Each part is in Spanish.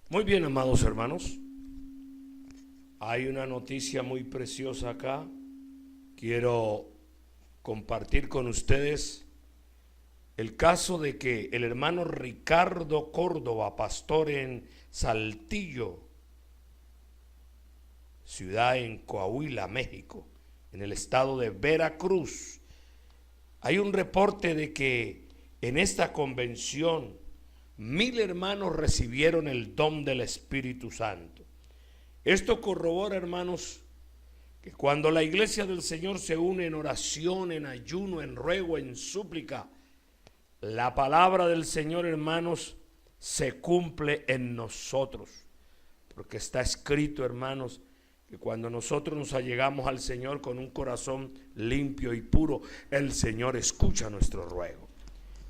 Muy bien, amados hermanos, hay una noticia muy preciosa acá. Quiero compartir con ustedes el caso de que el hermano Ricardo Córdoba, pastor en Saltillo, ciudad en Coahuila, México, en el estado de Veracruz, hay un reporte de que en esta convención 1000 hermanos recibieron el don del Espíritu Santo. Esto corrobora, hermanos, que cuando la iglesia del Señor se une en oración, en ayuno, en ruego, en súplica, la palabra del Señor, hermanos, se cumple en nosotros. Porque está escrito, hermanos, que cuando nosotros nos allegamos al Señor con un corazón limpio y puro, el Señor escucha nuestro ruego.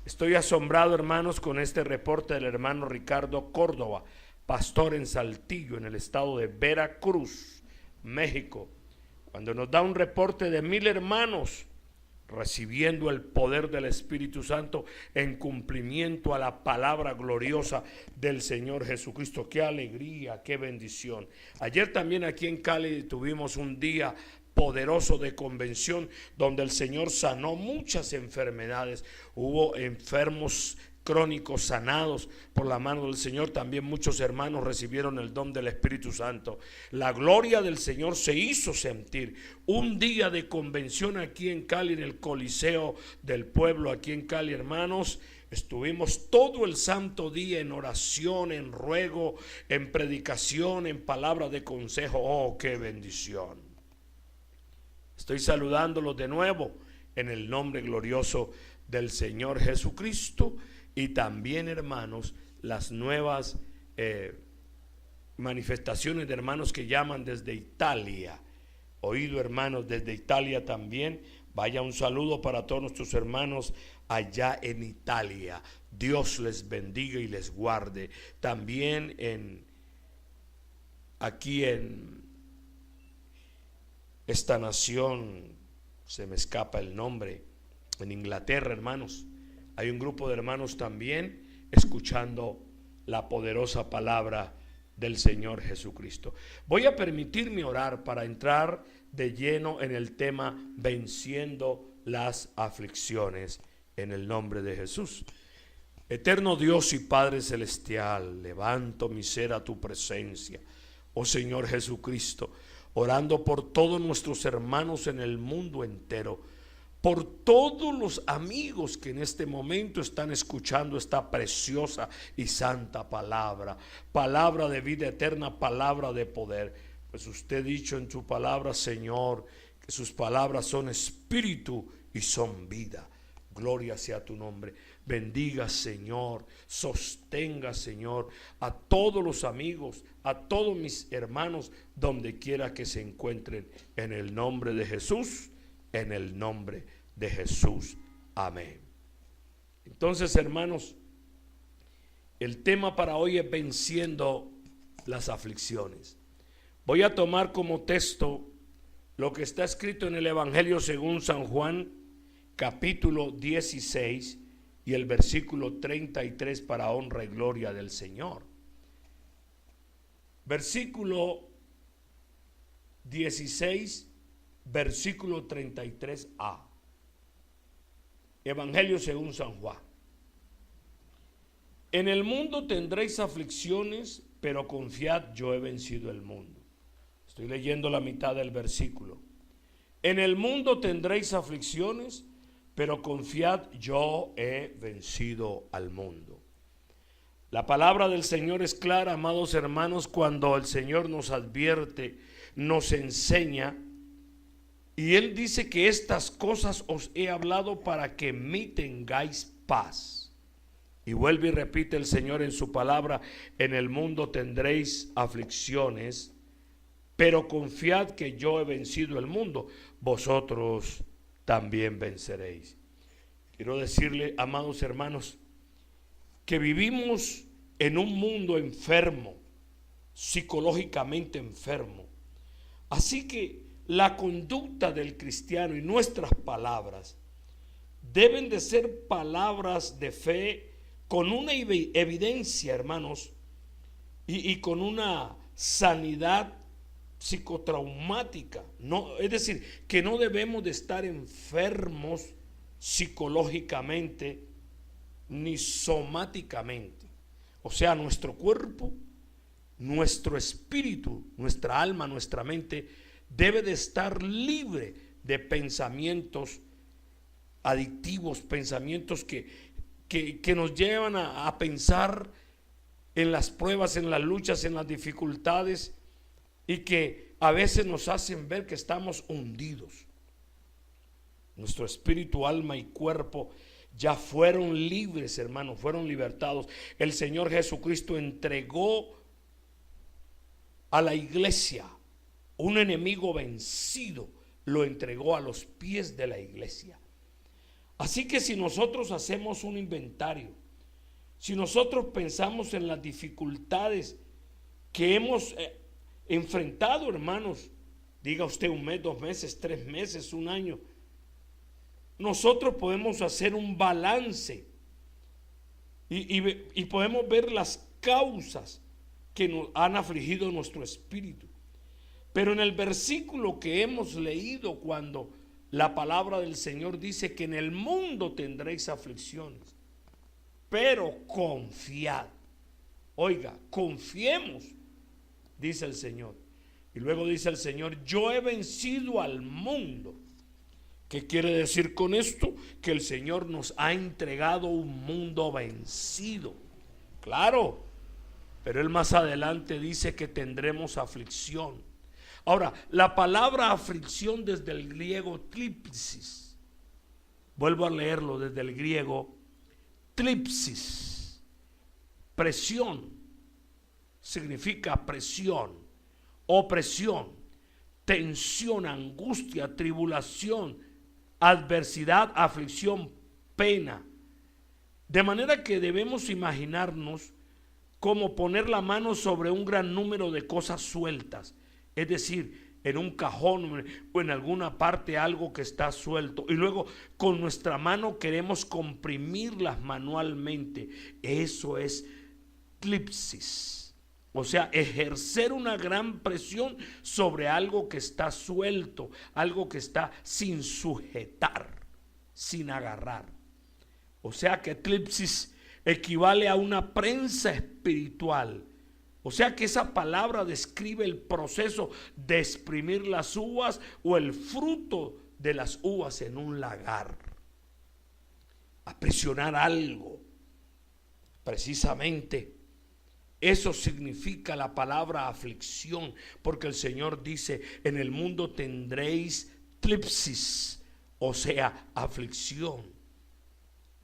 Estoy asombrado, hermanos, con este reporte del hermano Ricardo Córdoba, pastor en Saltillo, en el estado de Veracruz, México, cuando nos da un reporte de 1000 hermanos recibiendo el poder del Espíritu Santo en cumplimiento a la palabra gloriosa del Señor Jesucristo. Qué alegría, qué bendición. Ayer también aquí en Cali tuvimos un día poderoso de convención donde el Señor sanó muchas enfermedades. Hubo enfermos crónicos sanados por la mano del Señor. También muchos hermanos recibieron el don del Espíritu Santo. La gloria del Señor se hizo sentir. Un día de convención aquí en Cali, en el Coliseo del Pueblo, aquí en Cali, hermanos. Estuvimos todo el santo día en oración, en ruego, en predicación, en palabra de consejo. Oh, qué bendición. Estoy saludándolos de nuevo en el nombre glorioso del Señor Jesucristo. Y también, hermanos, las nuevas manifestaciones de hermanos que llaman desde Italia. Oído, hermanos, desde Italia también. Vaya un saludo para todos nuestros hermanos allá en Italia. Dios les bendiga y les guarde. También aquí en esta nación, se me escapa el nombre, en Inglaterra, hermanos. Hay un grupo de hermanos también escuchando la poderosa palabra del Señor Jesucristo. Voy a permitirme orar para entrar de lleno en el tema venciendo las aflicciones en el nombre de Jesús. Eterno Dios y Padre Celestial, levanto mi ser a tu presencia, oh Señor Jesucristo, orando por todos nuestros hermanos en el mundo entero, por todos los amigos que en este momento están escuchando esta preciosa y santa palabra, palabra de vida eterna, palabra de poder. Pues usted ha dicho en su palabra, Señor, que sus palabras son espíritu y son vida. Gloria sea tu nombre. Bendiga, Señor, sostenga, Señor, a todos los amigos, a todos mis hermanos, donde quiera que se encuentren, en el nombre de Jesús. En el nombre de Jesús. Amén. Entonces, hermanos, el tema para hoy es venciendo las aflicciones. Voy a tomar como texto lo que está escrito en el Evangelio según San Juan, capítulo 16 y el versículo 33 para honra y gloria del Señor. Versículo 16, versículo 33a. Evangelio según San Juan. En el mundo tendréis aflicciones, pero confiad, yo he vencido el mundo. Estoy leyendo la mitad del versículo. En el mundo tendréis aflicciones, pero confiad, yo he vencido al mundo. La palabra del Señor es clara, amados hermanos, cuando el Señor nos advierte, nos enseña. Y Él dice que estas cosas os he hablado para que en mí tengáis paz. Y vuelve y repite el Señor en su palabra, en el mundo tendréis aflicciones, pero confiad que yo he vencido el mundo, vosotros también venceréis. Quiero decirle, amados hermanos, que vivimos en un mundo enfermo, psicológicamente enfermo. Así que la conducta del cristiano y nuestras palabras deben de ser palabras de fe con una evidencia, hermanos, y con una sanidad psicotraumática. No, es decir, que no debemos de estar enfermos psicológicamente ni somáticamente. O sea, nuestro cuerpo, nuestro espíritu, nuestra alma, nuestra mente debe de estar libre de pensamientos adictivos, pensamientos que nos llevan a pensar en las pruebas, en las luchas, en las dificultades, y que a veces nos hacen ver que estamos hundidos. Nuestro espíritu, alma y cuerpo ya fueron libres, hermanos, fueron libertados. El Señor Jesucristo entregó a la iglesia un enemigo vencido, lo entregó a los pies de la iglesia. Así que si nosotros hacemos un inventario, si nosotros pensamos en las dificultades que hemos enfrentado, hermanos, diga usted 1 mes, 2 meses, 3 meses, 1 año, nosotros podemos hacer un balance y podemos ver las causas que nos han afligido nuestro espíritu. Pero en el versículo que hemos leído, cuando la palabra del Señor dice que en el mundo tendréis aflicciones, pero confiad. Oiga, confiemos, dice el Señor. Y luego dice el Señor: yo he vencido al mundo. ¿Qué quiere decir con esto? Que el Señor nos ha entregado un mundo vencido. Claro, pero Él más adelante dice que tendremos aflicción. Ahora, la palabra aflicción desde el griego tlipsis, vuelvo a leerlo desde el griego tlipsis, presión, significa presión, opresión, tensión, angustia, tribulación, adversidad, aflicción, pena. De manera que debemos imaginarnos como poner la mano sobre un gran número de cosas sueltas, es decir, en un cajón o en alguna parte algo que está suelto, y luego con nuestra mano queremos comprimirlas manualmente. Eso es tlipsis, o sea, ejercer una gran presión sobre algo que está suelto, algo que está sin sujetar, sin agarrar. O sea que tlipsis equivale a una prensa espiritual. O sea que esa palabra describe el proceso de exprimir las uvas o el fruto de las uvas en un lagar. Aprisionar algo. Precisamente eso significa la palabra aflicción, porque el Señor dice: en el mundo tendréis tlipsis, o sea, aflicción.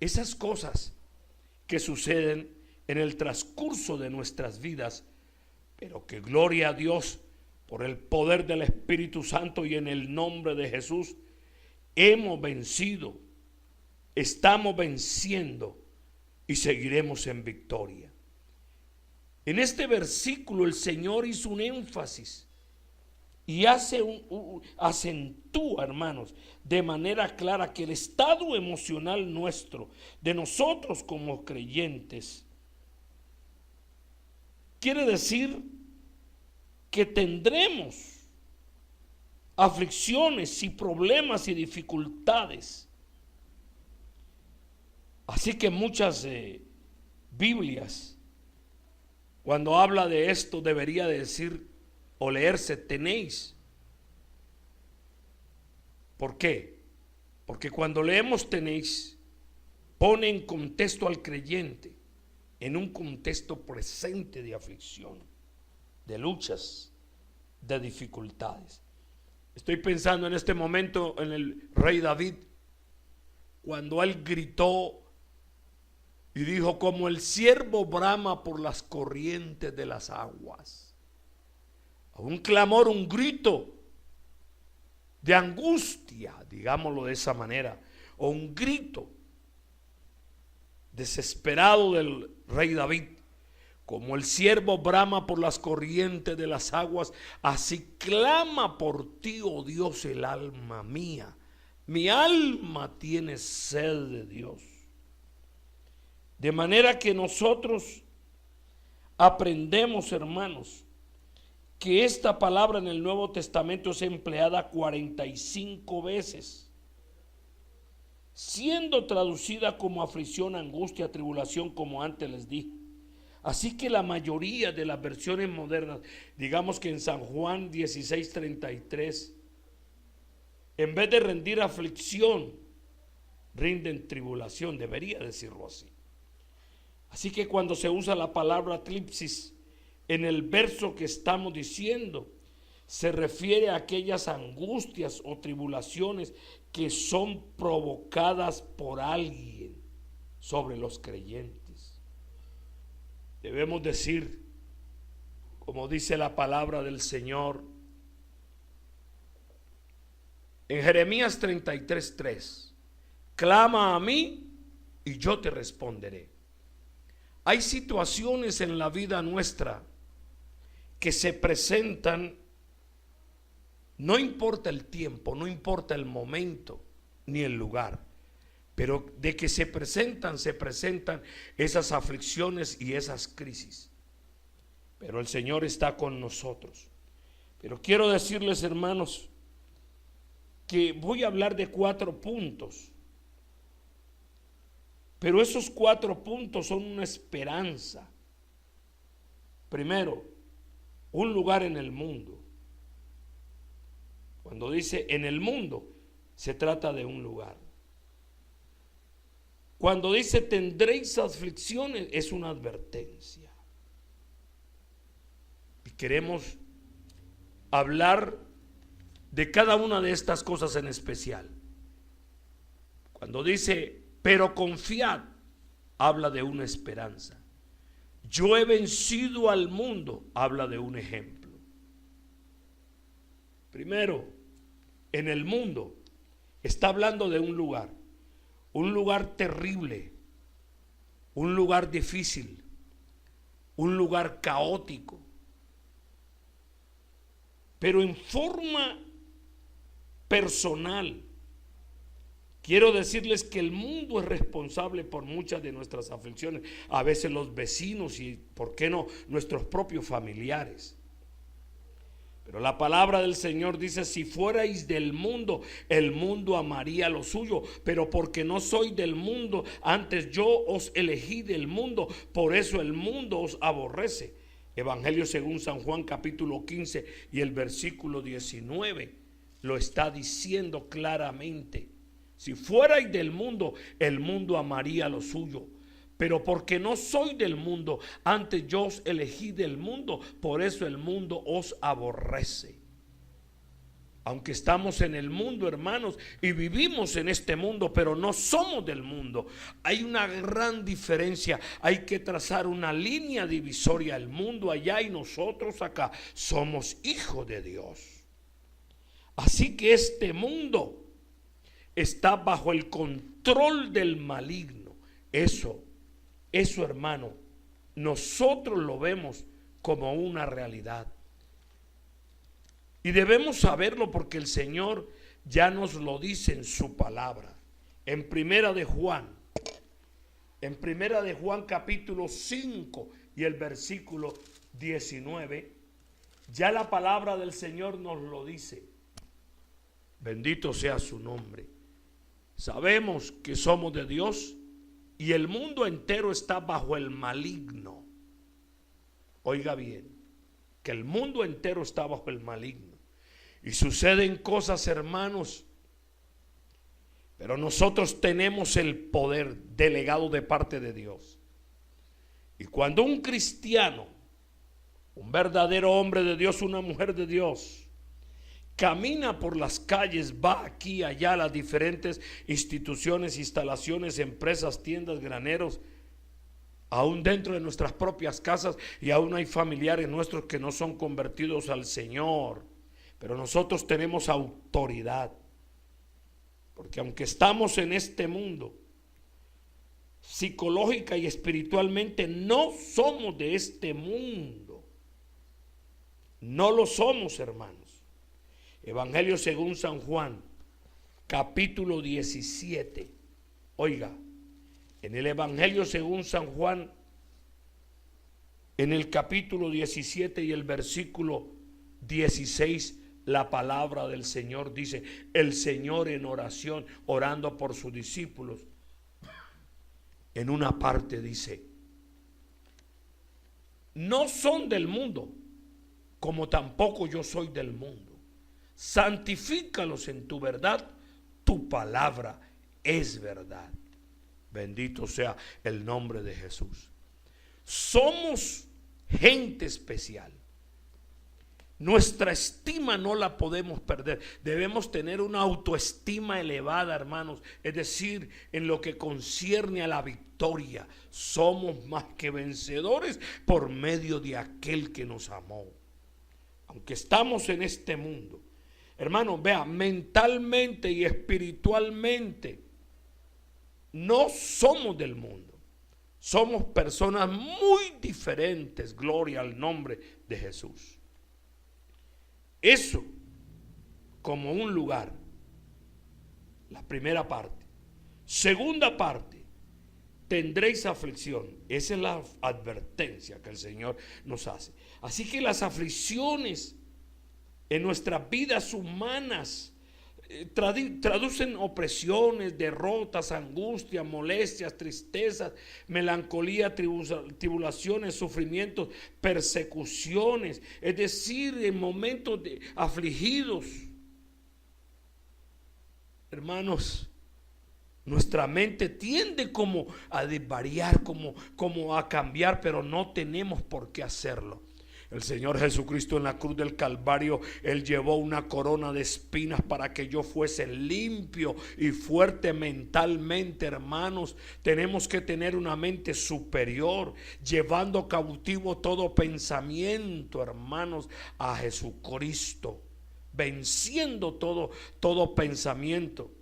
Esas cosas que suceden en el transcurso de nuestras vidas, pero que gloria a Dios, por el poder del Espíritu Santo y en el nombre de Jesús, hemos vencido, estamos venciendo y seguiremos en victoria. En este versículo el Señor hizo un énfasis y acentúa, hermanos, de manera clara que el estado emocional nuestro, de nosotros como creyentes, quiere decir que tendremos aflicciones y problemas y dificultades. Así que muchas Biblias, cuando habla de esto, debería decir o leerse tenéis. ¿Por qué? Porque cuando leemos tenéis, pone en contexto al creyente, en un contexto presente de aflicción, de luchas, de dificultades. Estoy pensando en este momento en el rey David, cuando él gritó y dijo: como el ciervo brama por las corrientes de las aguas. Un clamor, un grito de angustia, digámoslo de esa manera, o un grito desesperado del rey David. Como el ciervo brama por las corrientes de las aguas, así clama por ti, oh Dios, el alma mía. Mi alma tiene sed de Dios. De manera que nosotros, aprendemos, hermanos, que esta palabra en el Nuevo Testamento es empleada 45 veces, siendo traducida como aflicción, angustia, tribulación, como antes les dije. Así que la mayoría de las versiones modernas, digamos que en San Juan 16:33, en vez de rendir aflicción, rinden tribulación, debería decirlo así. Así que cuando se usa la palabra tlipsis en el verso que estamos diciendo, se refiere a aquellas angustias o tribulaciones que son provocadas por alguien sobre los creyentes. Debemos decir, como dice la palabra del Señor en Jeremías 33:3, clama a mí y yo te responderé. Hay situaciones en la vida nuestra que se presentan, no importa el tiempo, no importa el momento ni el lugar, pero de que se presentan esas aflicciones y esas crisis. Pero el Señor está con nosotros. Pero quiero decirles, hermanos, que voy a hablar de 4 puntos. Pero esos 4 puntos son una esperanza. Primero, un lugar en el mundo. Cuando dice en el mundo, se trata de un lugar. Cuando dice tendréis aflicciones, es una advertencia. Y queremos hablar de cada una de estas cosas en especial. Cuando dice pero confiad, habla de una esperanza. Yo he vencido al mundo, habla de un ejemplo. Primero, en el mundo, está hablando de un lugar terrible, un lugar difícil, un lugar caótico. Pero en forma personal, quiero decirles que el mundo es responsable por muchas de nuestras aflicciones, a veces los vecinos y, ¿por qué no?, nuestros propios familiares. Pero la palabra del Señor dice, si fuerais del mundo, el mundo amaría lo suyo, pero porque no soy del mundo, antes yo os elegí del mundo, por eso el mundo os aborrece. Evangelio según San Juan capítulo 15 y el versículo 19 lo está diciendo claramente. Si fuerais del mundo, el mundo amaría lo suyo. Pero porque no soy del mundo, antes yo os elegí del mundo, por eso el mundo os aborrece. Aunque estamos en el mundo, hermanos, y vivimos en este mundo, pero no somos del mundo. Hay una gran diferencia. Hay que trazar una línea divisoria. El mundo allá y nosotros acá. Somos hijos de Dios. Así que este mundo está bajo el control del maligno. Eso, hermano, nosotros lo vemos como una realidad. Y debemos saberlo porque el Señor ya nos lo dice en su palabra. En Primera de Juan capítulo 5 y el versículo 19, ya la palabra del Señor nos lo dice. Bendito sea su nombre. Sabemos que somos de Dios y el mundo entero está bajo el maligno. Oiga bien, que el mundo entero está bajo el maligno. Y suceden cosas, hermanos, pero nosotros tenemos el poder delegado de parte de Dios. Y cuando un cristiano, un verdadero hombre de Dios, una mujer de Dios, camina por las calles, va aquí, allá a las diferentes instituciones, instalaciones, empresas, tiendas, graneros, aún dentro de nuestras propias casas, y aún hay familiares nuestros que no son convertidos al Señor, pero nosotros tenemos autoridad, porque aunque estamos en este mundo, psicológica y espiritualmente no somos de este mundo, no lo somos, hermanos. Evangelio según San Juan, capítulo 17. Oiga, en el Evangelio según San Juan, En el capítulo 17 y el versículo 16, la palabra del Señor dice, el Señor en oración, orando por sus discípulos, en una parte dice, no son del mundo, como tampoco yo soy del mundo. Santifícalos en tu verdad, tu palabra es verdad. Bendito sea el nombre de Jesús. Somos gente especial. Nuestra estima no la podemos perder. Debemos tener una autoestima elevada, hermanos. Es decir, en lo que concierne a la victoria, somos más que vencedores por medio de aquel que nos amó. Aunque estamos en este mundo, hermanos, vea, mentalmente y espiritualmente no somos del mundo. Somos personas muy diferentes. Gloria al nombre de Jesús. Eso como un lugar. La primera parte. Segunda parte. Tendréis aflicción. Esa es la advertencia que el Señor nos hace. Así que las aflicciones en nuestras vidas humanas traducen opresiones, derrotas, angustias, molestias, tristezas, melancolía, tribulaciones, sufrimientos, persecuciones, es decir, en momentos afligidos. Hermanos, nuestra mente tiende como a desvariar, como a cambiar, pero no tenemos por qué hacerlo. El Señor Jesucristo en la cruz del Calvario, Él llevó una corona de espinas para que yo fuese limpio y fuerte mentalmente, hermanos. Tenemos que tener una mente superior, llevando cautivo todo pensamiento, hermanos, a Jesucristo, venciendo todo pensamiento.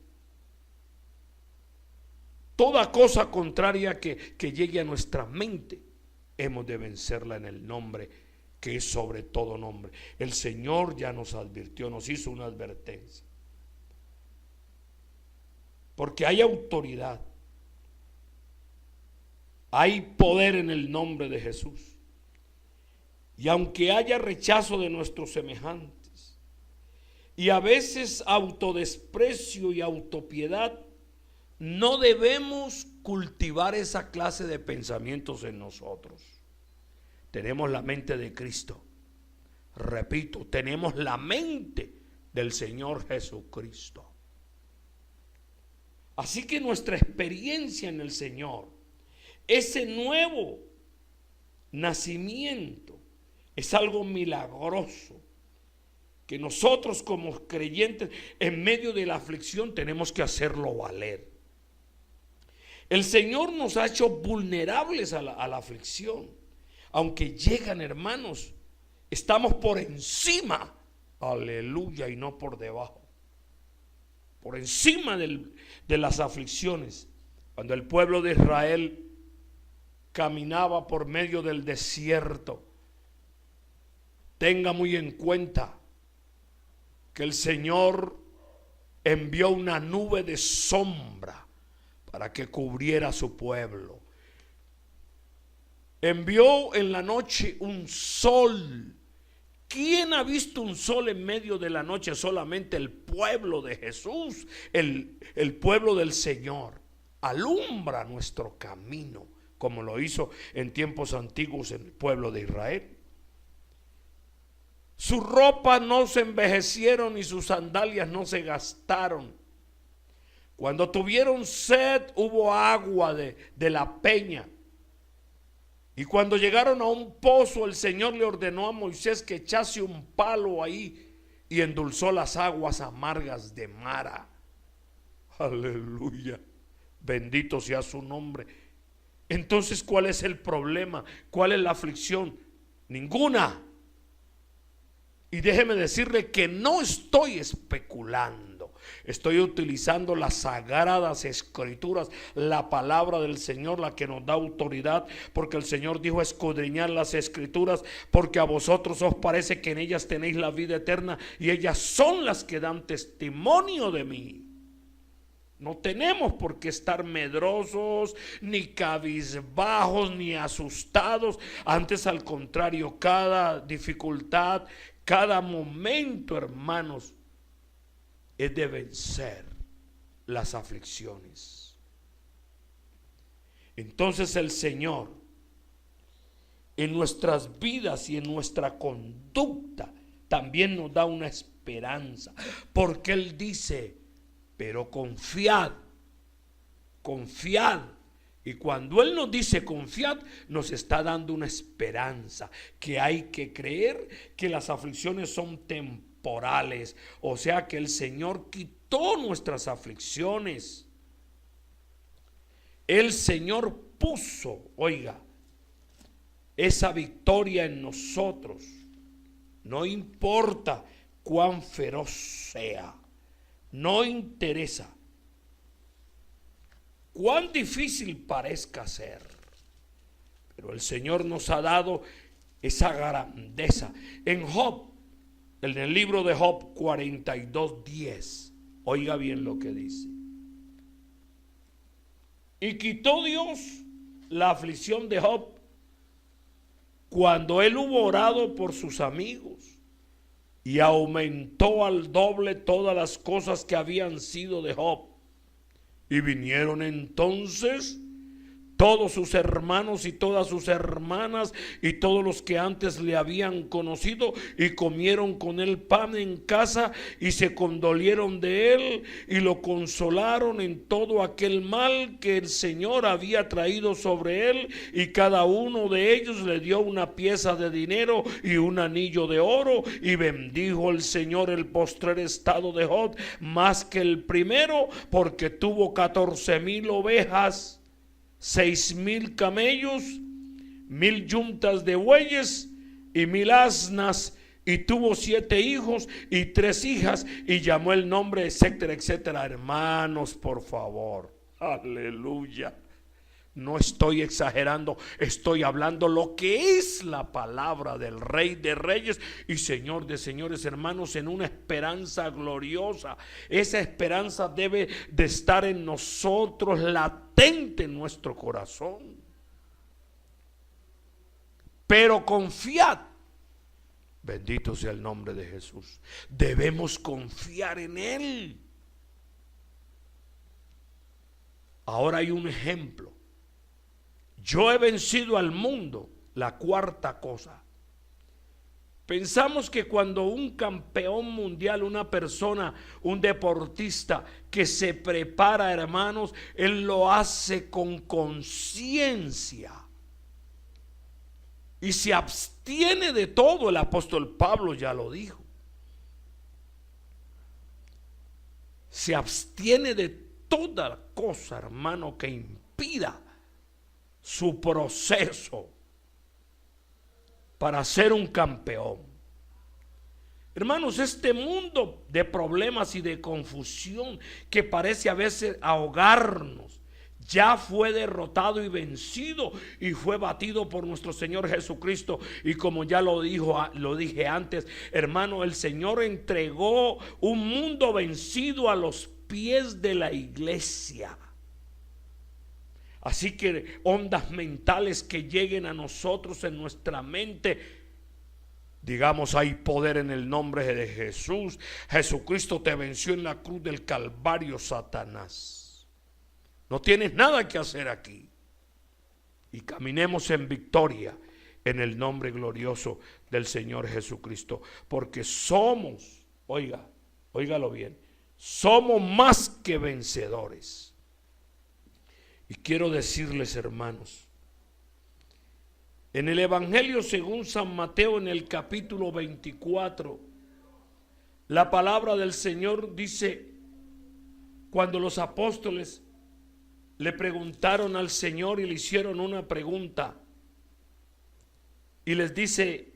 Toda cosa contraria que llegue a nuestra mente, hemos de vencerla en el nombre que es sobre todo nombre. El Señor ya nos advirtió, nos hizo una advertencia. Porque hay autoridad, hay poder en el nombre de Jesús. Y aunque haya rechazo de nuestros semejantes, y a veces autodesprecio y autopiedad, no debemos cultivar esa clase de pensamientos en nosotros. Tenemos la mente de Cristo. Repito, tenemos la mente del Señor Jesucristo. Así que nuestra experiencia en el Señor, ese nuevo nacimiento, es algo milagroso que nosotros como creyentes en medio de la aflicción tenemos que hacerlo valer. El Señor nos ha hecho vulnerables a la aflicción. Aunque llegan, hermanos, estamos por encima, aleluya, y no por debajo. Por encima de las aflicciones. Cuando el pueblo de Israel caminaba por medio del desierto, tenga muy en cuenta que el Señor envió una nube de sombra para que cubriera a su pueblo. Envió en la noche un sol. ¿Quién ha visto un sol en medio de la noche? Solamente el pueblo de Jesús, el pueblo del Señor. Alumbra nuestro camino, como lo hizo en tiempos antiguos en el pueblo de Israel. Sus ropas no se envejecieron y sus sandalias no se gastaron. Cuando tuvieron sed, hubo agua de la peña. Y cuando llegaron a un pozo, el Señor le ordenó a Moisés que echase un palo ahí y endulzó las aguas amargas de Mara. Aleluya. Bendito sea su nombre. Entonces, ¿cuál es el problema? ¿Cuál es la aflicción? Ninguna. Y déjeme decirle que no estoy especulando. Estoy utilizando las sagradas escrituras, la palabra del Señor, la que nos da autoridad, porque el Señor dijo: escudriñar las escrituras, porque a vosotros os parece que en ellas tenéis la vida eterna, y ellas son las que dan testimonio de mí. No tenemos por qué estar medrosos, ni cabizbajos, ni asustados. Antes, al contrario, cada dificultad, cada momento, hermanos, es de vencer las aflicciones. Entonces el Señor, en nuestras vidas y en nuestra conducta, también nos da una esperanza, porque Él dice: pero confiad, confiad. Y cuando Él nos dice confiad, nos está dando una esperanza, que hay que creer que las aflicciones son temporales, o sea que el Señor quitó nuestras aflicciones. El Señor puso, oiga, esa victoria en nosotros. No importa cuán feroz sea, no interesa cuán difícil parezca ser, pero el Señor nos ha dado esa grandeza. En Job, en el libro de Job 42:10, oiga bien lo que dice: y quitó Dios la aflicción de Job cuando él hubo orado por sus amigos, y aumentó al doble todas las cosas que habían sido de Job. Y vinieron entonces todos sus hermanos y todas sus hermanas y todos los que antes le habían conocido, y comieron con él pan en casa, y se condolieron de él y lo consolaron en todo aquel mal que el Señor había traído sobre él, y cada uno de ellos le dio una pieza de dinero y un anillo de oro. Y bendijo el Señor el postrer estado de Job más que el primero, porque tuvo 14,000 ovejas, 6,000 camellos, 1,000 yuntas de bueyes y 1,000 asnas, y tuvo 7 hijos y 3 hijas, y llamó el nombre, etcétera, etcétera. Hermanos, por favor, aleluya, no estoy exagerando, estoy hablando lo que es la palabra del Rey de Reyes y Señor de Señores, hermanos, en una esperanza gloriosa. Esa esperanza debe de estar en nosotros, latente en nuestro corazón. Pero confiad, bendito sea el nombre de Jesús, debemos confiar en Él. Ahora hay un ejemplo. Yo he vencido al mundo, la cuarta cosa. Pensamos que cuando un campeón mundial, una persona, un deportista que se prepara, hermanos, él lo hace con conciencia y se abstiene de todo. El apóstol Pablo ya lo dijo. Se abstiene de toda cosa, hermano, que impida su proceso para ser un campeón. Hermanos, este mundo de problemas y de confusión que parece a veces ahogarnos, ya fue derrotado y vencido, y fue batido por nuestro Señor Jesucristo. Y como ya lo dije antes, hermano, el Señor entregó un mundo vencido a los pies de la iglesia. Así que ondas mentales que lleguen a nosotros en nuestra mente, digamos: hay poder en el nombre de Jesús. Jesucristo te venció en la cruz del Calvario, Satanás. No tienes nada que hacer aquí. Y caminemos en victoria en el nombre glorioso del Señor Jesucristo. Porque somos, óigalo bien, somos más que vencedores. Y quiero decirles, hermanos, en el Evangelio según San Mateo, en el capítulo 24, la palabra del Señor dice, cuando los apóstoles le preguntaron al Señor y le hicieron una pregunta, y les dice,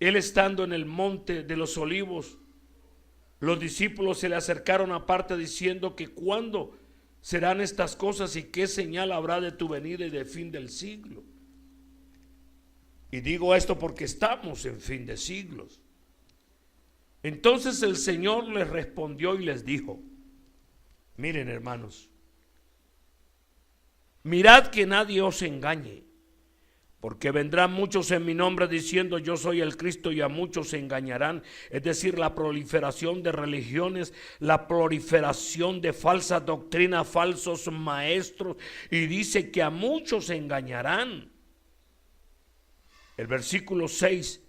él estando en el monte de los olivos, los discípulos se le acercaron aparte diciendo que cuándo serán estas cosas y qué señal habrá de tu venida y del fin del siglo. Y digo esto porque estamos en fin de siglos. Entonces el Señor les respondió y les dijo: Miren, hermanos, mirad que nadie os engañe, porque vendrán muchos en mi nombre diciendo yo soy el Cristo, y a muchos se engañarán. Es decir, la proliferación de religiones, la proliferación de falsas doctrinas, falsos maestros, y dice que a muchos se engañarán. El versículo 6,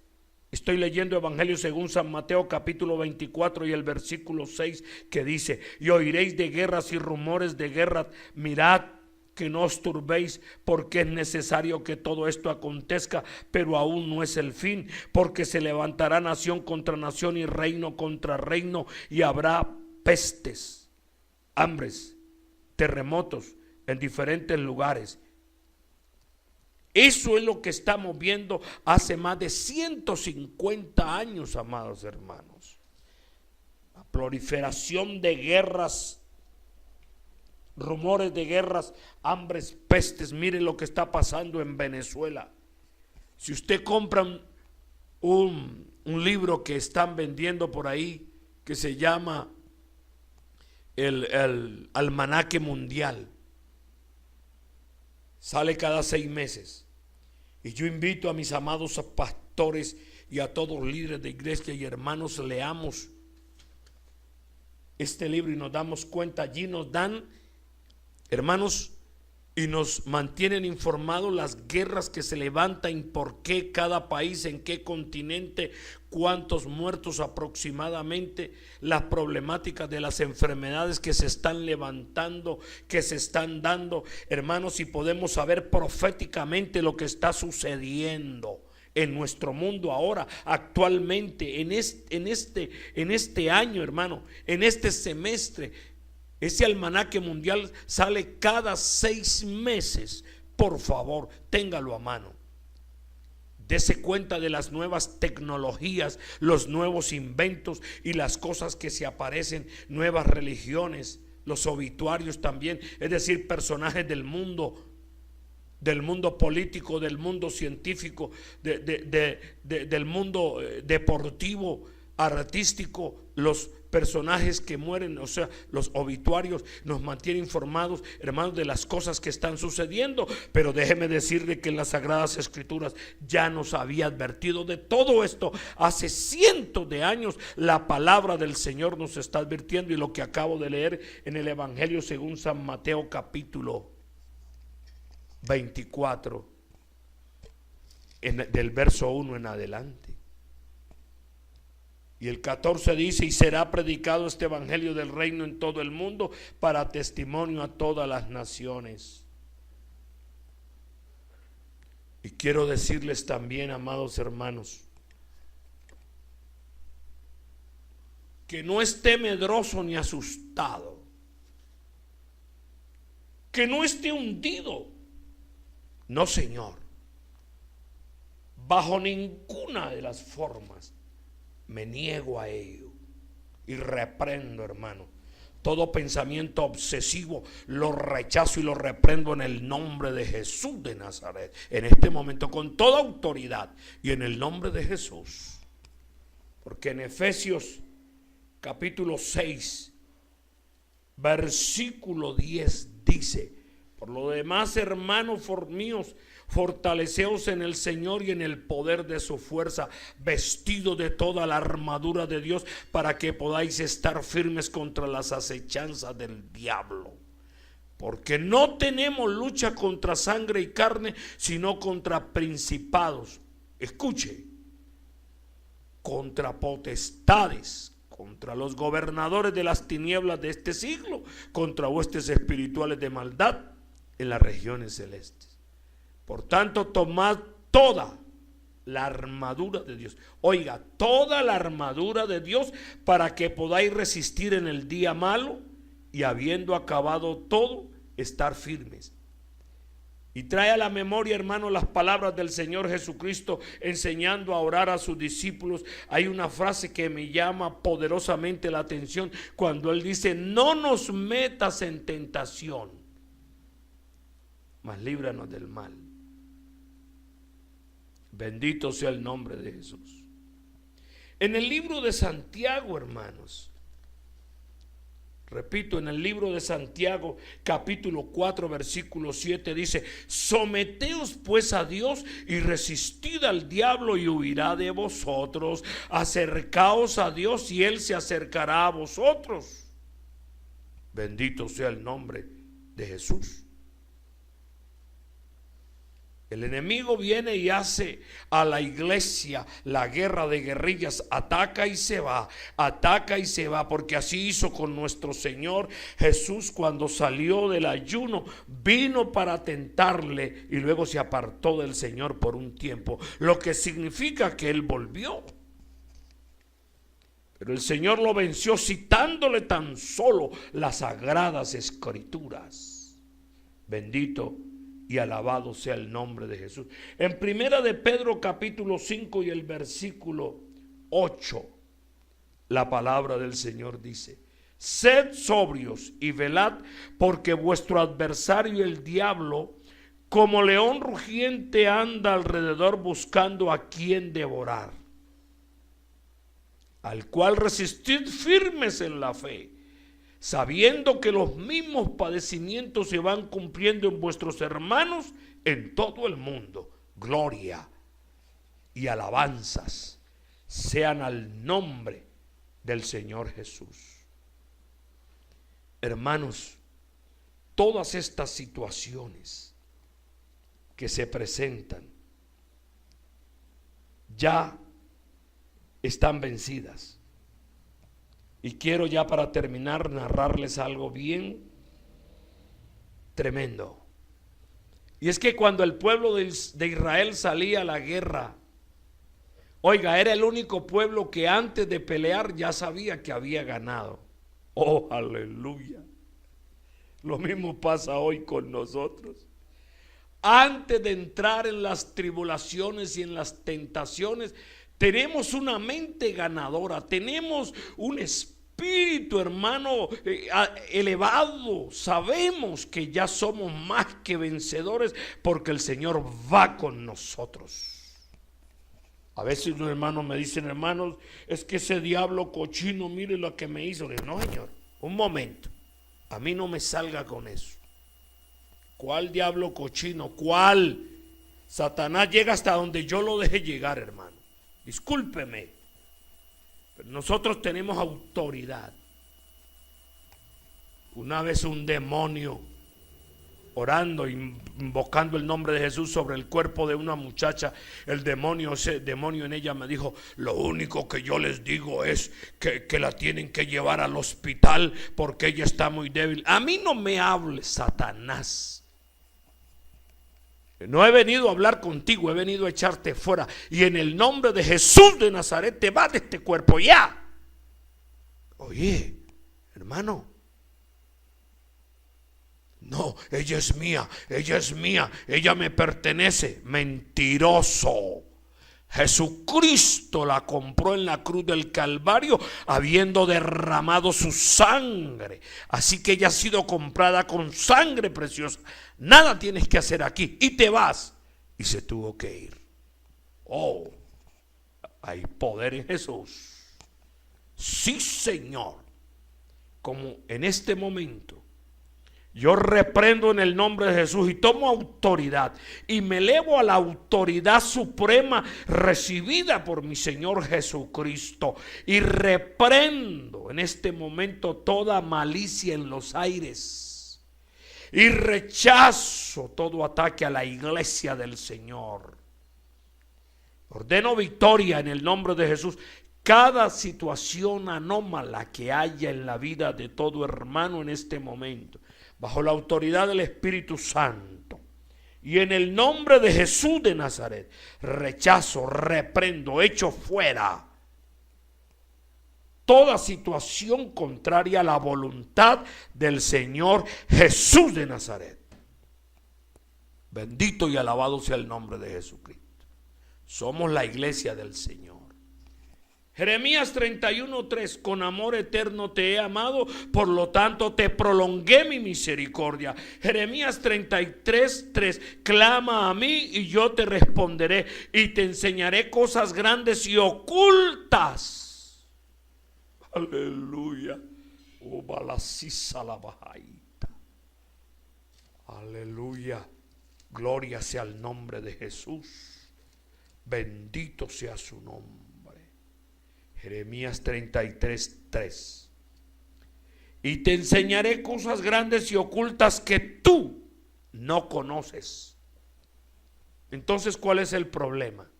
estoy leyendo Evangelio según San Mateo capítulo 24 y el versículo 6, que dice: y oiréis de guerras y rumores de guerras, mirad que no os turbéis, porque es necesario que todo esto acontezca, pero aún no es el fin, porque se levantará nación contra nación y reino contra reino, y habrá pestes, hambres, terremotos en diferentes lugares. Eso es lo que estamos viendo hace más de 150 años, amados hermanos. La proliferación de guerras, rumores de guerras, hambres, pestes. Miren lo que está pasando en Venezuela. Si usted compra un libro que están vendiendo por ahí, que se llama el Almanaque Mundial, sale cada 6 meses. Y yo invito a mis amados pastores y a todos los líderes de iglesia y hermanos, leamos este libro y nos damos cuenta. Allí nos dan, hermanos, y nos mantienen informados las guerras que se levantan, por qué cada país, en qué continente, cuántos muertos aproximadamente, las problemáticas de las enfermedades que se están levantando, que se están dando, hermanos, y podemos saber proféticamente lo que está sucediendo en nuestro mundo ahora, actualmente, en este año, hermano, en este semestre. Ese almanaque mundial sale cada 6 meses. Por favor, téngalo a mano. Dese cuenta de las nuevas tecnologías, los nuevos inventos y las cosas que se aparecen, nuevas religiones, los obituarios también, es decir, personajes del mundo político, del mundo científico, del mundo deportivo, artístico, los personajes que mueren, o sea, los obituarios nos mantienen informados, hermanos, de las cosas que están sucediendo. Pero déjeme decirle que en las Sagradas Escrituras ya nos había advertido de todo esto. Hace cientos de años la palabra del Señor nos está advirtiendo, y lo que acabo de leer en el Evangelio según San Mateo capítulo 24, del verso 1 en adelante. Y el 14 dice: y será predicado este evangelio del reino en todo el mundo para testimonio a todas las naciones. Y quiero decirles también, amados hermanos, que no esté medroso ni asustado, que no esté hundido. No, Señor, bajo ninguna de las formas me niego a ello. Y reprendo, hermano, todo pensamiento obsesivo, lo rechazo y lo reprendo en el nombre de Jesús de Nazaret, en este momento, con toda autoridad y en el nombre de Jesús. Porque en Efesios capítulo 6 versículo 10 dice: por lo demás, hermanos míos, fortaleceos en el Señor y en el poder de su fuerza, vestido de toda la armadura de Dios, para que podáis estar firmes contra las acechanzas del diablo. Porque no tenemos lucha contra sangre y carne, sino contra principados. Escuche, contra potestades, contra los gobernadores de las tinieblas de este siglo, contra huestes espirituales de maldad en las regiones celestes. Por tanto, tomad toda la armadura de Dios. Oiga, toda la armadura de Dios, para que podáis resistir en el día malo, y habiendo acabado todo, estar firmes. Y trae a la memoria, hermano, las palabras del Señor Jesucristo enseñando a orar a sus discípulos. Hay una frase que me llama poderosamente la atención cuando Él dice: no nos metas en tentación, mas líbranos del mal. Bendito sea el nombre de Jesús. En el libro de Santiago, hermanos, Repito, en el libro de Santiago, capítulo 4, versículo 7 dice: someteos pues a Dios y resistid al diablo y huirá de vosotros. Acercaos a Dios y Él se acercará a vosotros. Bendito sea el nombre de Jesús. El enemigo viene y hace a la iglesia la guerra de guerrillas, ataca y se va, porque así hizo con nuestro Señor Jesús cuando salió del ayuno. Vino para tentarle y luego se apartó del Señor por un tiempo, lo que significa que Él volvió. Pero el Señor lo venció citándole tan solo las sagradas escrituras. Bendito y alabado sea el nombre de Jesús. En primera de Pedro capítulo 5 y el versículo 8, la palabra del Señor dice: sed sobrios y velad, porque vuestro adversario el diablo, como león rugiente, anda alrededor buscando a quien devorar, al cual resistid firmes en la fe, sabiendo que los mismos padecimientos se van cumpliendo en vuestros hermanos en todo el mundo. Gloria y alabanzas sean al nombre del Señor Jesús. Hermanos, todas estas situaciones que se presentan ya están vencidas. Y quiero ya para terminar narrarles algo bien tremendo. Y es que cuando el pueblo de Israel salía a la guerra, oiga, era el único pueblo que antes de pelear ya sabía que había ganado. Oh, aleluya. Lo mismo pasa hoy con nosotros. Antes de entrar en las tribulaciones y en las tentaciones, tenemos una mente ganadora, tenemos un espíritu, hermano, elevado. Sabemos que ya somos más que vencedores porque el Señor va con nosotros. A veces unos hermanos me dicen: hermanos, es que ese diablo cochino, mire lo que me hizo. Le digo: no, señor, un momento, a mí no me salga con eso. ¿Cuál diablo cochino? ¿Cuál? Satanás llega hasta donde yo lo deje llegar, hermano. Discúlpeme, pero nosotros tenemos autoridad. Una vez un demonio, orando, invocando el nombre de Jesús sobre el cuerpo de una muchacha, ese demonio en ella me dijo: lo único que yo les digo es que la tienen que llevar al hospital porque ella está muy débil. A mí no me hables, Satanás. No he venido a hablar contigo, he venido a echarte fuera. Y en el nombre de Jesús de Nazaret te vas de este cuerpo ya. Oye, hermano, no, ella es mía, ella me pertenece. Mentiroso. Jesucristo la compró en la cruz del Calvario, habiendo derramado su sangre. Así que ella ha sido comprada con sangre preciosa. Nada tienes que hacer aquí y te vas. Y se tuvo que ir. Oh, hay poder en Jesús. Sí, Señor. Como en este momento yo reprendo en el nombre de Jesús y tomo autoridad y me elevo a la autoridad suprema recibida por mi Señor Jesucristo, y reprendo en este momento toda malicia en los aires y rechazo todo ataque a la iglesia del Señor. Ordeno victoria en el nombre de Jesús. Cada situación anómala que haya en la vida de todo hermano en este momento, bajo la autoridad del Espíritu Santo, y en el nombre de Jesús de Nazaret, rechazo, reprendo, echo fuera toda situación contraria a la voluntad del Señor Jesús de Nazaret. Bendito y alabado sea el nombre de Jesucristo. Somos la iglesia del Señor. Jeremías 31:3: con amor eterno te he amado, por lo tanto te prolongué mi misericordia. Jeremías 33:3: clama a mí y yo te responderé y te enseñaré cosas grandes y ocultas. Aleluya. Aleluya. Gloria sea el nombre de Jesús. Bendito sea su nombre. Jeremías 33:3. Y te enseñaré cosas grandes y ocultas que tú no conoces. Entonces, ¿cuál es el problema?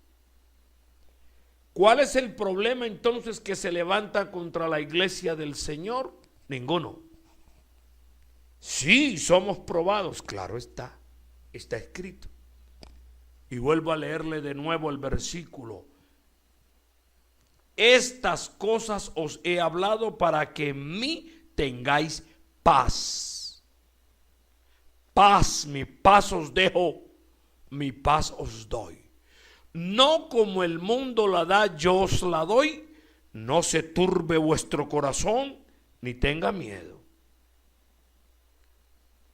¿Cuál es el problema entonces que se levanta contra la iglesia del Señor? Ninguno. Sí, somos probados, claro está escrito. Y vuelvo a leerle de nuevo el versículo. Estas cosas os he hablado para que en mí tengáis paz. Paz, mi paz os dejo, mi paz os doy. No como el mundo la da, yo os la doy. No se turbe vuestro corazón, ni tenga miedo.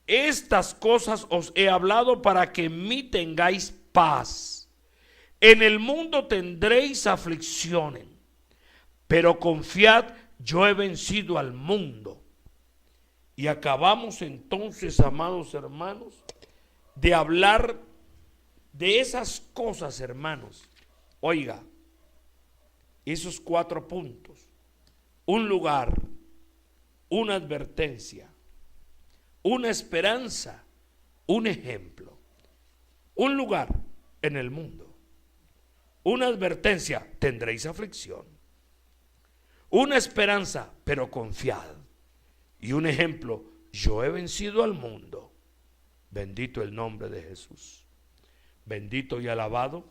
Estas cosas os he hablado para que en mí tengáis paz. En el mundo tendréis aflicciones, pero confiad, yo he vencido al mundo. Y acabamos entonces, amados hermanos, de hablar de esas cosas, hermanos. Oiga, esos 4 puntos: un lugar, una advertencia, una esperanza, un ejemplo. Un lugar en el mundo, una advertencia: tendréis aflicción. Una esperanza: pero confiad. Y un ejemplo: yo he vencido al mundo. Bendito el nombre de Jesús. Bendito y alabado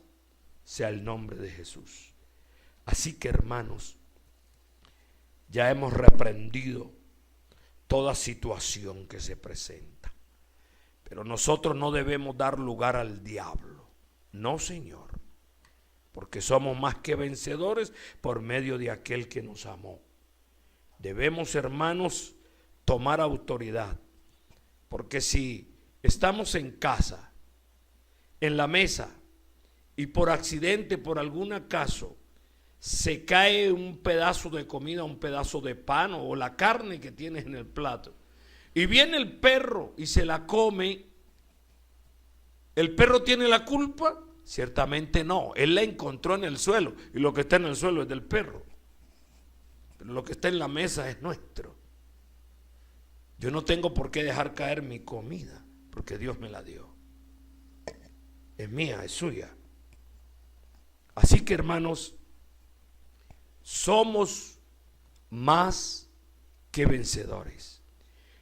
sea el nombre de Jesús. Así que, hermanos, ya hemos reprendido toda situación que se presenta, pero nosotros no debemos dar lugar al diablo. No, Señor, porque somos más que vencedores por medio de aquel que nos amó. Debemos, hermanos, tomar autoridad, porque si estamos en casa, en la mesa, y por accidente, por algún acaso, se cae un pedazo de comida, un pedazo de pan o la carne que tienes en el plato, y viene el perro y se la come, ¿el perro tiene la culpa? Ciertamente no. Él la encontró en el suelo, y lo que está en el suelo es del perro, pero lo que está en la mesa es nuestro. Yo no tengo por qué dejar caer mi comida, porque Dios me la dio. Es mía, es suya. Así que, hermanos, somos más que vencedores.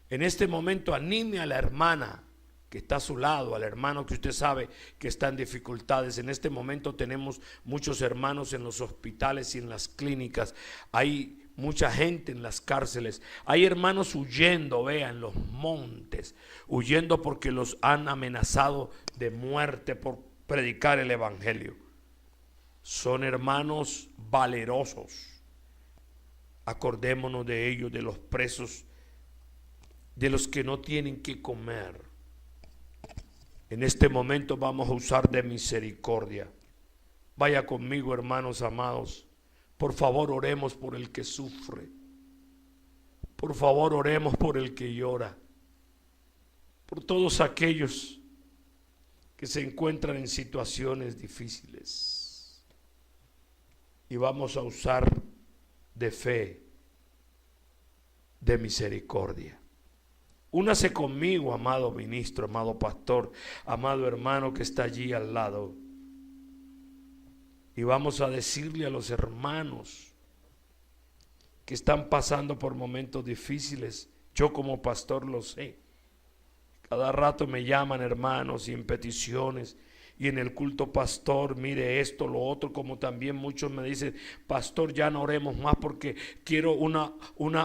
En este momento anime a la hermana que está a su lado, al hermano que usted sabe que está en dificultades. En este momento tenemos muchos hermanos en los hospitales y en las clínicas. Hay mucha gente en las cárceles. Hay hermanos huyendo, en los montes, huyendo porque los han amenazado de muerte por predicar el evangelio. Son hermanos valerosos. Acordémonos de ellos, de los presos, de los que no tienen que comer. En este momento vamos a usar de misericordia. Vaya conmigo, hermanos amados. Por favor, oremos por el que sufre. Por favor, oremos por el que llora. Por todos aquellos que se encuentran en situaciones difíciles. Y vamos a usar de fe, de misericordia. Únase conmigo, amado ministro, amado pastor, amado hermano que está allí al lado. Y vamos a decirle a los hermanos que están pasando por momentos difíciles. Yo como pastor lo sé. Cada rato me llaman hermanos y en peticiones. Y en el culto, pastor, mire esto, lo otro, como también muchos me dicen, pastor, ya no oremos más porque quiero una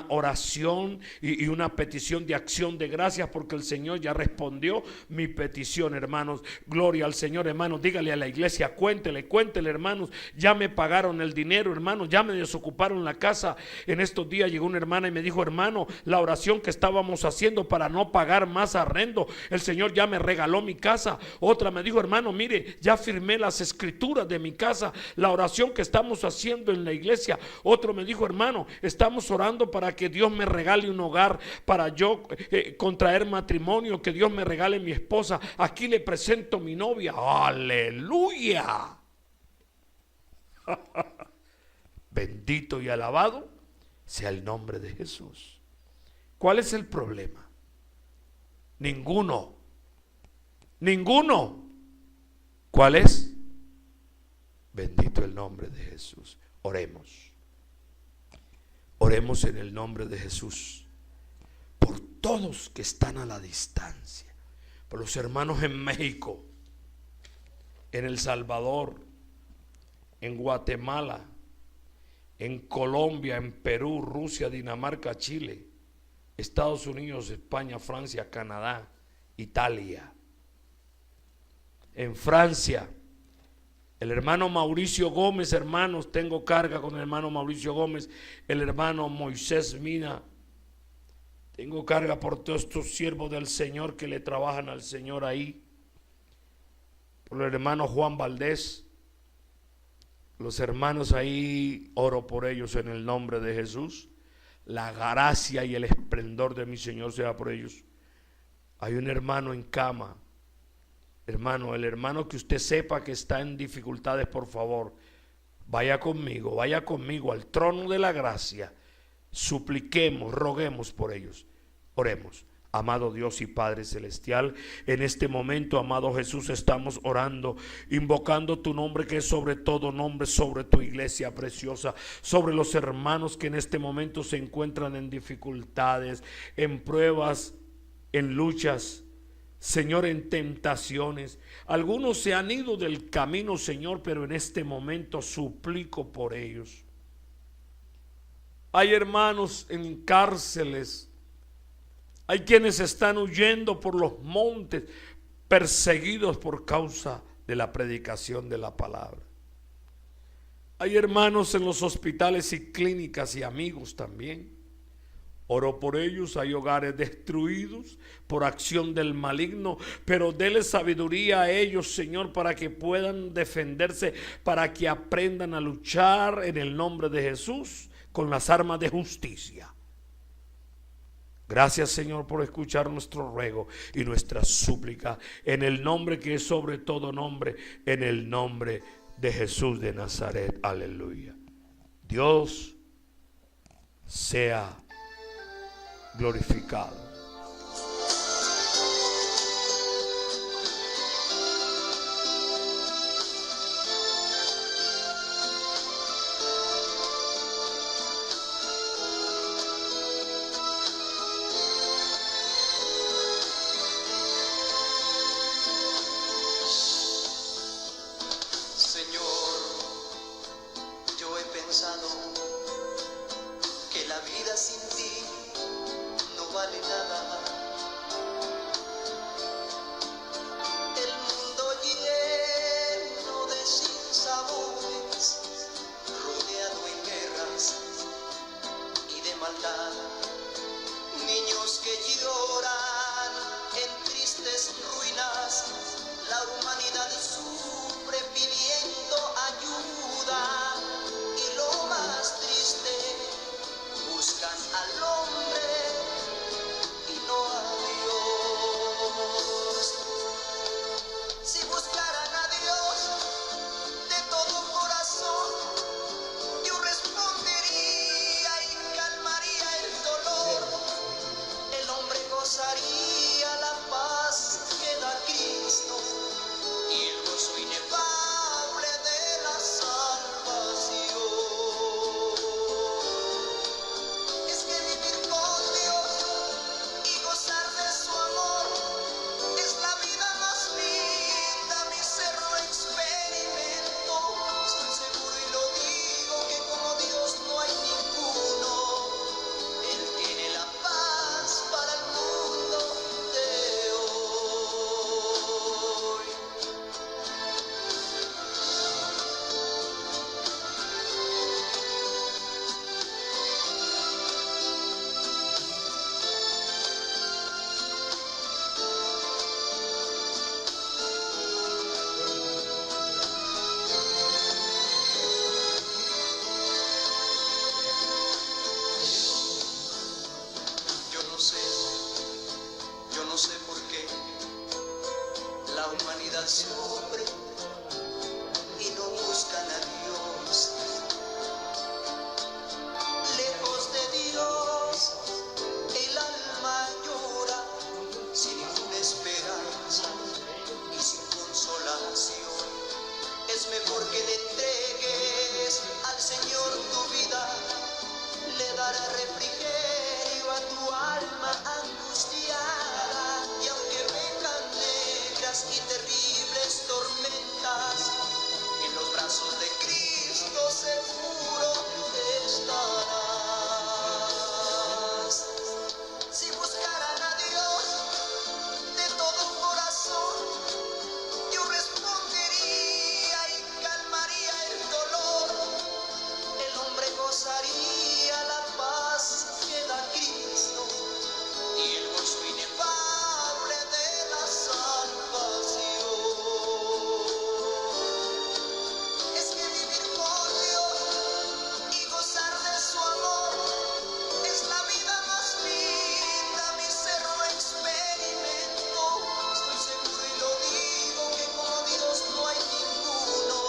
oración y una petición de acción de gracias porque el Señor ya respondió mi petición, hermanos. Gloria al Señor, hermanos. Dígale a la iglesia, cuéntele, hermanos, ya me pagaron el dinero, hermanos, ya me desocuparon la casa. En estos días llegó una hermana y me dijo, hermano, la oración que estábamos haciendo para no pagar más arrendo, el Señor ya me regaló mi casa. Otra me dijo, hermano, mire, ya firmé las escrituras de mi casa, la oración que estamos haciendo en la iglesia. Otro me dijo, hermano, estamos orando para que Dios me regale un hogar, para yo contraer matrimonio, que Dios me regale mi esposa. Aquí le presento mi novia. Aleluya. Bendito y alabado sea el nombre de Jesús. ¿Cuál es el problema? Ninguno. ¿Cuál es? Bendito el nombre de Jesús. Oremos. Oremos en el nombre de Jesús por todos que están a la distancia, por los hermanos en México, en El Salvador, en Guatemala, en Colombia, en Perú, Rusia, Dinamarca, Chile, Estados Unidos, España, Francia, Canadá, Italia. En Francia, el hermano Mauricio Gómez, hermanos, tengo carga con el hermano Mauricio Gómez, el hermano Moisés Mina. Tengo carga por todos estos siervos del Señor que le trabajan al Señor ahí. Por el hermano Juan Valdés. Los hermanos ahí, oro por ellos en el nombre de Jesús. La gracia y el esplendor de mi Señor sea por ellos. Hay un hermano en cama. Hermano, el hermano que usted sepa que está en dificultades, por favor, vaya conmigo al trono de la gracia. Supliquemos, roguemos por ellos. Oremos. Amado Dios y Padre Celestial, en este momento, amado Jesús, estamos orando, invocando tu nombre que es sobre todo nombre, sobre tu iglesia preciosa, sobre los hermanos que en este momento se encuentran en dificultades, en pruebas, en luchas, Señor, en tentaciones. Algunos se han ido del camino, Señor, pero en este momento suplico por ellos. Hay hermanos en cárceles. Hay quienes están huyendo por los montes, perseguidos por causa de la predicación de la palabra. Hay hermanos en los hospitales y clínicas y amigos también. Oro por ellos. Hay hogares destruidos por acción del maligno, pero dele sabiduría a ellos, Señor, para que puedan defenderse, para que aprendan a luchar en el nombre de Jesús con las armas de justicia. Gracias, Señor, por escuchar nuestro ruego y nuestra súplica en el nombre que es sobre todo nombre, en el nombre de Jesús de Nazaret. Aleluya. Dios sea glorificado. Buscan al hombre y no ese hombre y no buscan a Dios. Lejos de Dios, el alma llora sin ninguna esperanza y sin consolación. Es mejor que le entregues al Señor tu vida, le dará refrigerio a tu alma angustiada. Y aunque vengan negras y terribles tormentas, en los brazos de Cristo seguro estarás. Si buscaran a Dios de todo corazón, Dios respondería y calmaría el dolor. El hombre gozaría la paz que da Cristo y el gozo inefable de la salvación. Es que vivir con Dios y gozar de su amor es la vida más linda, mi ser lo experimento. Estoy seguro y lo digo que como Dios no hay ninguno.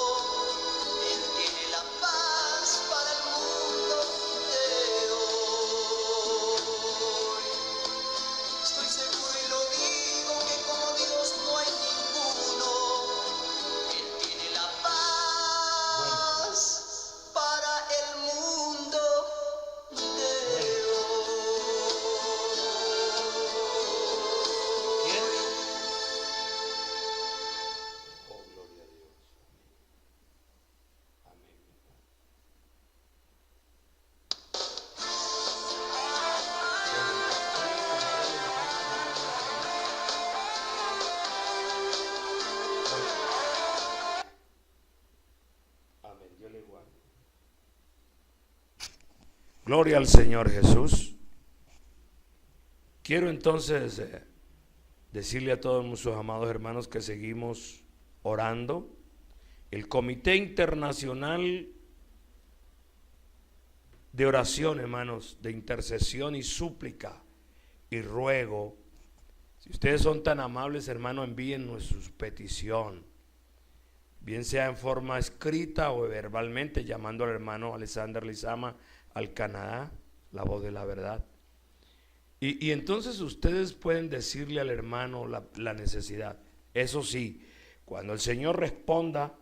Él tiene la paz para el mundo de hoy. Estoy seguro y lo digo que como Dios no hay ninguno. Él tiene la paz para el mundo de ¿Quién? hoy. Oh, gloria a Dios. Amén. Amén. Dios le guarde. Gloria al Señor Jesús. Quiero entonces decirle a todos nuestros amados hermanos que seguimos orando. El Comité Internacional de Oración, hermanos, de intercesión y súplica y ruego. Si ustedes son tan amables, hermanos, envíen su petición, bien sea en forma escrita o verbalmente, llamando al hermano Alexander Lizama al Canadá, la voz de la verdad. Y entonces ustedes pueden decirle al hermano la necesidad. Eso sí, cuando el Señor responda,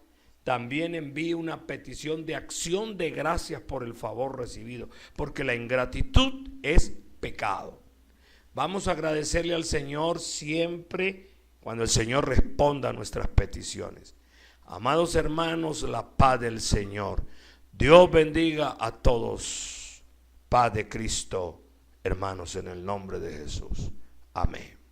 también envíe una petición de acción de gracias por el favor recibido, porque la ingratitud es pecado. Vamos a agradecerle al Señor siempre cuando el Señor responda a nuestras peticiones. Amados hermanos, la paz del Señor. Dios bendiga a todos. Paz de Cristo, hermanos, en el nombre de Jesús. Amén.